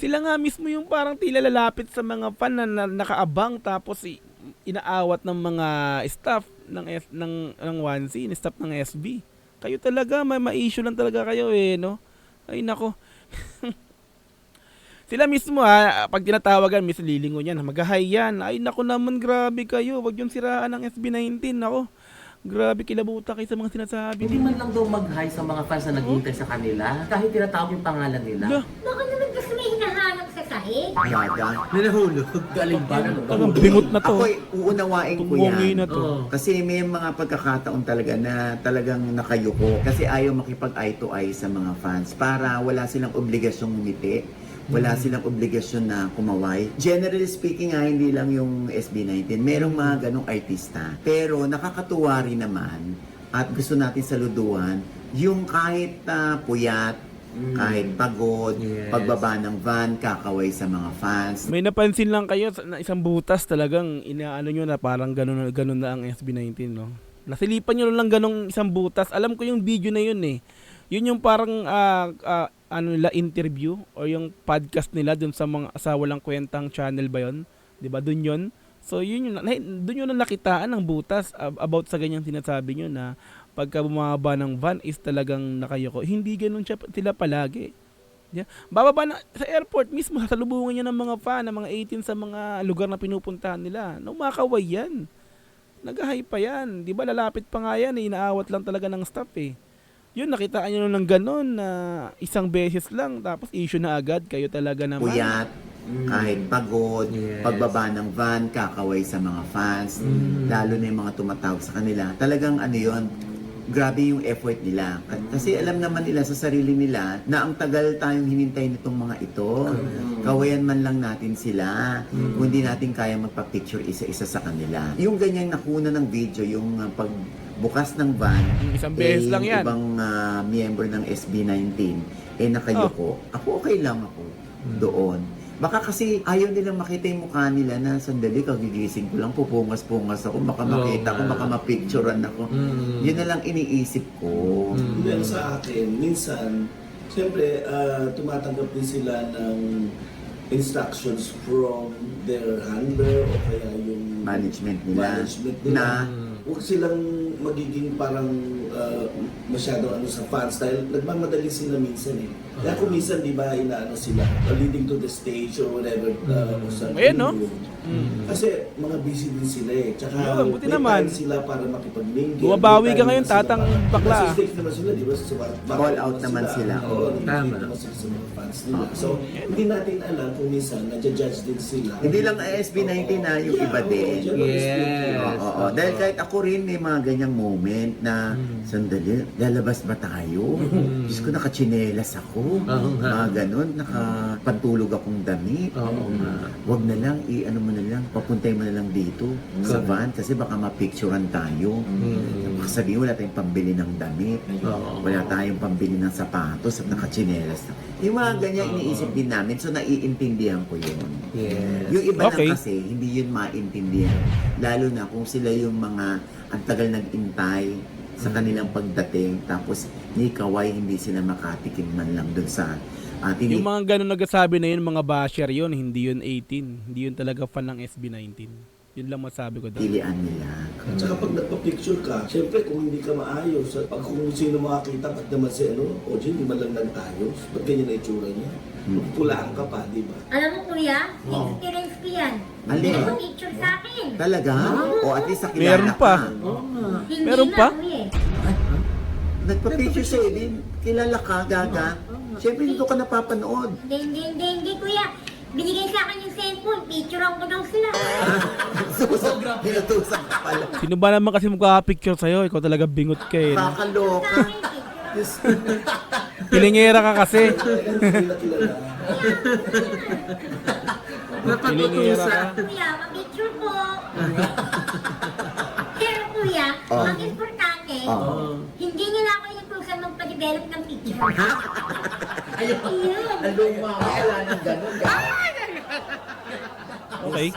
Sila nga mismo yung parang tila lalapit sa mga fan na nakaabang tapos inaawat ng mga staff ng Onesie, staff ng SB. Kayo talaga, may issue lang talaga kayo eh, no? Ay nako. Sila mismo pag tinatawagan, Miss Lilingon yan, mag-hi yan. Ay nako naman, grabe kayo. Wag yung siraan ng SB19, nako. Grabe, kilabuta kayo sa mga sinasabi. Hindi man lang daw mag-hi sa mga fans na naghihintay sa kanila. Kahit tinatawag yung pangalan nila. Lah, Baka naman kasi may hinahanap sa sahig. Gaga. Ninahulog. Galing ba? parang bingot na to. Ako, uunawain ko Tungongi yan. na to. Oo. Kasi may mga pagkakataon talaga na talagang nakayuko. Kasi ayaw makipag eye to eye sa mga fans para wala silang obligasyong ngumiti. Wala silang obligasyon na kumaway. Generally speaking hindi lang yung SB19. Merong mga ganong artista. Pero nakakatuwa rin naman at gusto natin saluduhan yung kahit puyat, kahit pagod, Yes. pagbaba ng van, kakaway sa mga fans. May napansin lang kayo na isang butas talagang inaano nyo na parang ganun na ang SB19, no? Nasilipan nyo lang ganong isang butas. Alam ko yung video na yun eh. Yun yung parang ano nila, interview o yung podcast nila dun sa mga sa walang kwentang channel ba yun? 'Di ba? Dun yun. So yun dun yun ang nakitaan ng butas about sa ganyang sinasabi nyo na pagka bumaba ng van is talagang nakayoko. Hindi ganun sila palagi. Yeah. Bababa na sa airport mismo, sasalubungan niya ng mga fan, ng mga 18 sa mga lugar na pinupuntahan nila. Umakaway yan. Nag-hi pa yan. Di ba lalapit pa nga yan, inaawat lang talaga ng staff eh. Yun, nakitaan nyo ng ganon na isang beses lang, tapos issue na agad, kayo talaga naman. Puyat, kahit pagod, Yes. pagbaba ng van, kakaway sa mga fans, lalo na yung mga tumatawag sa kanila. Talagang ano yun, grabe yung effort nila. Kasi alam naman nila sa sarili nila na ang tagal tayong hinintay nitong mga ito. Kawayan man lang natin sila. Kung hindi natin kaya magpa-picture isa-isa sa kanila. Yung ganyang nakuna ng video, yung pagbukas ng van, Isang beses lang yan. ibang miyembro ng SB19, nakayuko. Ako okay lang ako doon. Baka kasi ayaw nilang makita yung mukha nila na sandali, kagigising ko lang, pupungas-pungas ako, baka makita ko, baka mapicturean ako. Yun na lang iniisip ko. Pero sa akin, minsan, siyempre, tumatanggap din sila ng instructions from their handler o kaya yung Management nila. management nila. Na Huwag silang magiging parang masyado sa fans dahil nagmamadali sila minsan eh. Kaya kung minsan, di ba, inaano sila, leading to the stage or whatever. O sa Ayan, no? venue. Kasi mga busy din sila eh. Tsaka Yun, buti may naman. time sila para makipag-mingle. Bumabawi May ka time ngayon, naman sila tatang para- bakla. Nasa stage naman sila, di ba? Call out naman sila. Oo, Tama. naman sila sa mga fans nila. So, hindi natin alam kung minsan, nadja-judge din sila. hindi lang SB19 na yung iba din. Yes. Oo. Dahil kahit ako rin may mga ganyang moment na sandali, lalabas ba tayo? Diyos ko, nakachinelas ako. Oo nga. Mga ganun, nakapantulog akong damit. Oo nga. Wag na lang, ano mo na lang, papuntay mo na lang dito sa van kasi baka mapicturean tayo. Baka sabihin, wala tayong pambili ng damit. Oo. Wala tayong pambili ng sapatos at nakachinelas. Yung mga ganyan iniisip din namin, so naiintindihan ko yun. Yes. Yung iba Okay. lang kasi, hindi yun maintindihan. Lalo na kung sila yung mga ang tagal nag-intay sa kanilang pagdating, tapos ni Kaway hindi sila makatikim man lang dun sa Yung mga ganun nagsasabi na yun, mga basher yun, hindi yun 18. Hindi yun talaga fan ng SB19. Yun lang masabi ko daw. tinitilian nila. At saka pag nagpa-picture ka, syempre kung hindi ka maayos, pag kung sino makakita, ba't naman si OJ, hindi man lang nag-ayos, ba't ganyan na itsura niya? Pulaan ka pa, di ba? Alam mo kuya, experience ko yan. Alin? May picture sa akin. Talaga? O at least nakilala Meron pa. ka. Hindi Meron na, pa? kuya. Nagpa-picture sa'yo din. Kilala ka, Gaga. Syempre dito ka napapanood. Hindi kuya. Binigay sa akin yung cellphone, picturean ko daw sila. Pinutusan ka pala. Sino ba naman kasi magkaka-picture sa'yo? Ikaw talaga bingot ka eh. No? Kakaloka. Sa akin, picturean. Diyos. Pilingera ka kasi. Hindi na kilala. Pilingera ka. Kuya, ma-picture po. Pero kuya, Oh. ang importante, Oh. hindi niya na ako inutusan magpa-develop ng picture. Ayun. Wala nang ganun. Okay.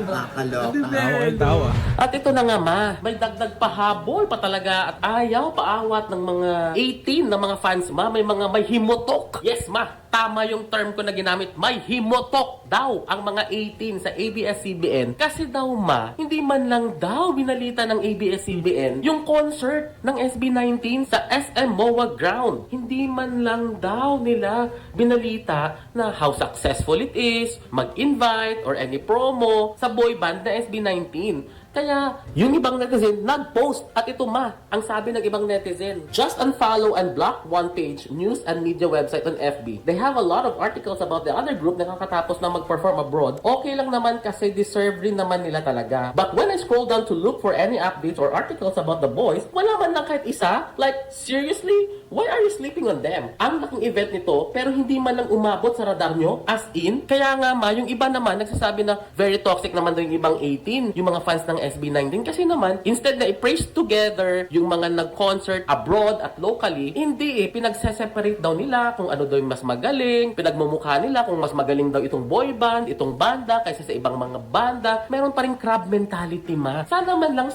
Kakaloka. Tawa kayong tawa. At ito na nga ma, may dagdag pahabol pa talaga at ayaw paawat ng mga 18 na mga fans ma, may mga may himutok. Yes ma, tama yung term ko na ginamit, may himotok daw ang mga 18 sa ABS-CBN kasi daw hindi man lang daw binalita ng ABS-CBN yung concert ng SB19 sa SM MOA ground. Hindi man lang daw nila binalita na how successful it is, mag-invite or any promo sa boy band na SB19. Kaya, yung ibang netizen nag-post at ito ang sabi ng ibang netizen. Just unfollow and block one page news and media website on FB. They have a lot of articles about the other group na kakatapos na mag-perform abroad. Okay lang naman kasi deserve rin naman nila talaga. But when I scroll down to look for any updates or articles about the boys, wala man lang kahit isa. Like, seriously? Why are you sleeping on them? Ang laking event nito, pero hindi man lang umabot sa radar nyo, as in. Kaya nga yung iba naman nagsasabi na very toxic naman daw yung ibang 18, yung mga fans ng SB19. Kasi naman, instead na i-praise together yung mga nag-concert abroad at locally, hindi pinagse-separate daw nila kung ano daw yung mas magaling, pinagmumukha nila kung mas magaling daw itong boy band, itong banda, kaysa sa ibang mga banda. Meron pa rin crab mentality Sana man lang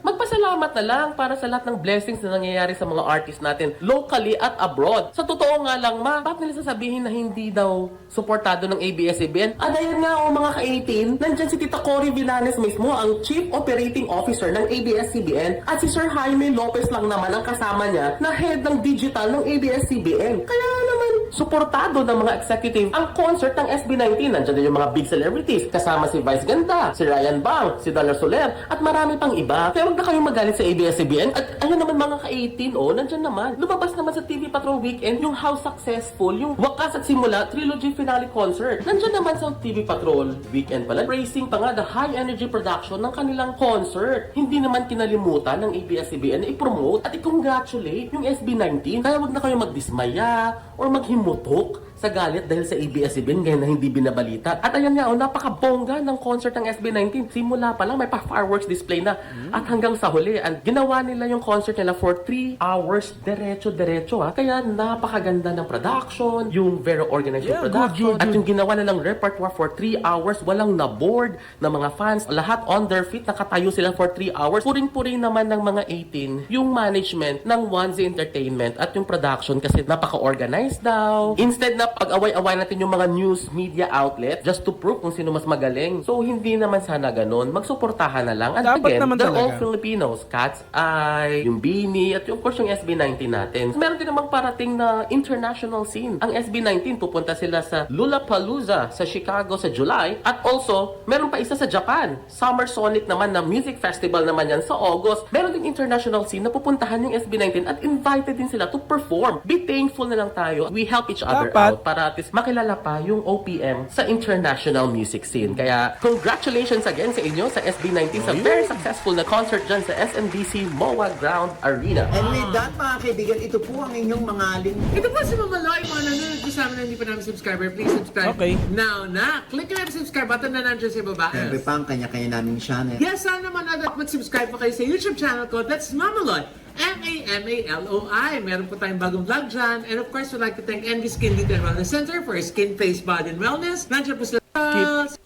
magpasalamat na lang para sa lahat ng blessings na nangyayari sa mga artists natin locally at abroad. Sa totoo nga lang bakit nila sasabihin na hindi daw suportado ng ABS-CBN? Ayun nga mga ka-18, nandyan si Tita Cory Villanes mismo, ang Chief Operating Officer ng ABS-CBN, at si Sir Jaime Lopez lang naman ang kasama niya na head ng digital ng ABS-CBN. Kaya naman, suportado ng mga executive ang concert ng SB19. Nandyan din yung mga big celebrities, kasama si Vice Ganda, si Ryan Bang, si Dalar Soler, at marami pang iba. Kaya huwag na kayong magalit sa ABS-CBN. At ayun naman mga ka-18, nandyan naman. Lumabas naman sa TV Patrol Weekend yung how successful, yung wakas at simula trilogy finale concert. Nandyan naman sa TV Patrol Weekend pala, praising pa nga the high energy production ng kanilang concert. Hindi naman kinalimutan ng ABS-CBN na i-promote at i-congratulate yung SB19. Kaya wag na kayo magdismaya or maghimutok sa galit dahil sa ABS-CBN ngayon na hindi binabalita. At ayan nga, napakabongga ng concert ng SB19. Simula pa lang, may pa-fireworks display na. At hanggang sa huli, ginawa nila yung concert nila for 3 hours, diretso-diretso. Kaya napakaganda ng production, yung very organized yung production, at yung ginawa nilang repertoire for 3 hours, walang na-board na mga fans. Lahat on their feet, nakatayo sila for 3 hours. Puring-puri naman ng mga 18, yung management ng Onesie Entertainment at yung production kasi napaka-organized daw. Instead na pag-away-away natin yung mga news media outlet just to prove kung sino mas magaling. So, hindi naman sana ganun. Magsuportahan na lang. And Dapat again, naman they're all talaga. Filipinos. Cat's Eye, yung Beanie, at yung, of course yung SB19 natin. Meron din namang parating na international scene. Ang SB19, pupunta sila sa Lollapalooza sa Chicago sa July. At also, meron pa isa sa Japan. Summer Sonic naman na music festival naman yan sa August. Meron din international scene na pupuntahan yung SB19 at invited din sila to perform. Be thankful na lang tayo. We help each other Dapat. out para at least makilala pa yung OPM sa international music scene. Kaya congratulations again sa inyo sa SB19 sa very successful na concert dyan sa SMDC MOA Ground Arena. And with that, mga kaibigan, ito po ang inyong mga lingkod. Ito po si Mama Loy, mga nanonood po sa amin na hindi pa namin subscriber. Please subscribe Okay. now na. Click na yung subscribe button na nandiyan sa baba. Siyempre pa ang kanya-kanya naming channel. Yes, sana manood at mag-subscribe po kayo sa YouTube channel ko. That's Mama Loy. M-A-M-A-L-O-I. Meron po tayong bagong vlog dyan. And of course, we'd like to thank Envy Skin Detail Wellness Center for skin, face, body, and wellness. Nandiyan po sila.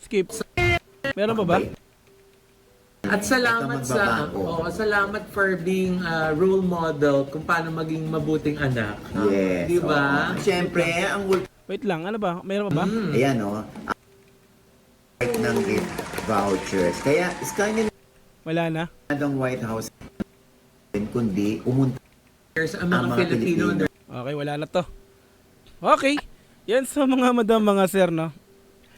Skip. Meron pa ba? At salamat sa magbabago. salamat for being a role model kung paano maging mabuting anak. Yes. Di ba? Siyempre, ang Wait lang, ano ba? Meron pa ba? ayan ng gift vouchers. Kaya, Sky Wala na. ng White House kundi umunta There's ang ang mga mga Filipino. Pilipino. Okay, wala na to. Okay. Yan sa mga madam, mga sir, no?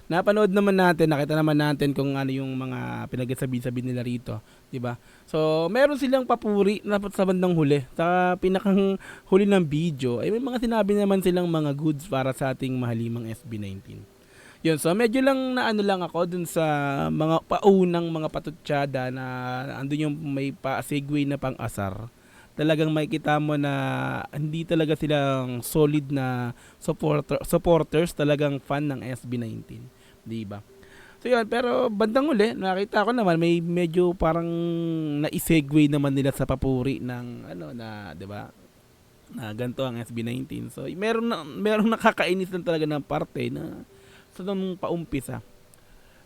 Napanood naman natin, nakita naman natin kung ano yung mga pinagsasabi nila rito, 'di ba? So, meron silang papuri na sa bandang huli, sa pinakang huli ng video. Ay may mga sinabi naman silang mga goods para sa ating mahalimang SB19. Yun, so medyo lang na ano lang ako dun sa mga paunang mga patutsada na andun yung may pa-segue na pang-asar. Talagang makikita mo na hindi talaga silang solid na supporters, talagang fan ng SB19, 'di ba? So yun, pero bandang uli, nakita ko naman may medyo parang na-segue naman nila sa papuri ng ano na, 'di ba? Na ganito ang SB19. So merong nakakainis lang talaga ng parte na sa nung paumpisa,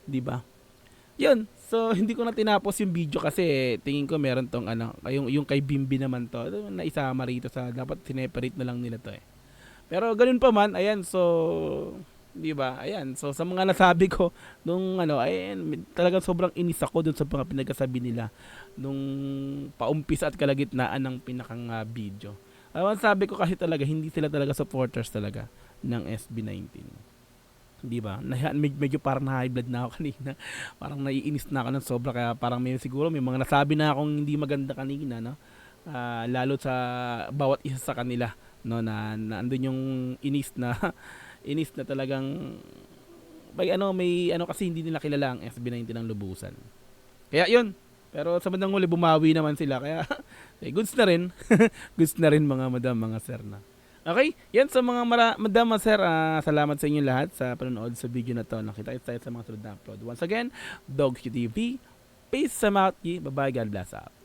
'di ba? 'Yun. So hindi ko na tinapos yung video kasi tingin ko meron tong ano, yung kay Bimbi naman to, na isama rito sa dapat sineperate na lang nila to eh. Pero ganun pa man, ayan, so, di ba? Ayan, so sa mga nasabi ko, nung ayan, talagang sobrang inis ako dun sa mga pinagkasabi nila nung paumpisa at kalagitnaan ng pinakang video. Ang sabi ko kasi talaga, hindi sila talaga supporters talaga ng SB19. Di ba? Medyo parang na high blood na ako kanina. Parang naiinis na ako ng sobra, kaya parang siguro may mga nasabi na akong hindi maganda kanina, no? Lalo sa bawat isa sa kanila, no, na andun yung inis na inis na talagang may kasi hindi nila kilala ang SB19 ng lubusan. Kaya yun. Pero sa bandang huli bumawi naman sila, kaya goods na rin. Goods na rin mga madam, mga sir na. Okay, yan sa mga madam, mga sir, salamat sa inyo lahat sa panonood sa video na to. Nakita tayo sa mga sunod na upload. Once again, Dogs TV. Peace sa out. Bye-bye, God bless up.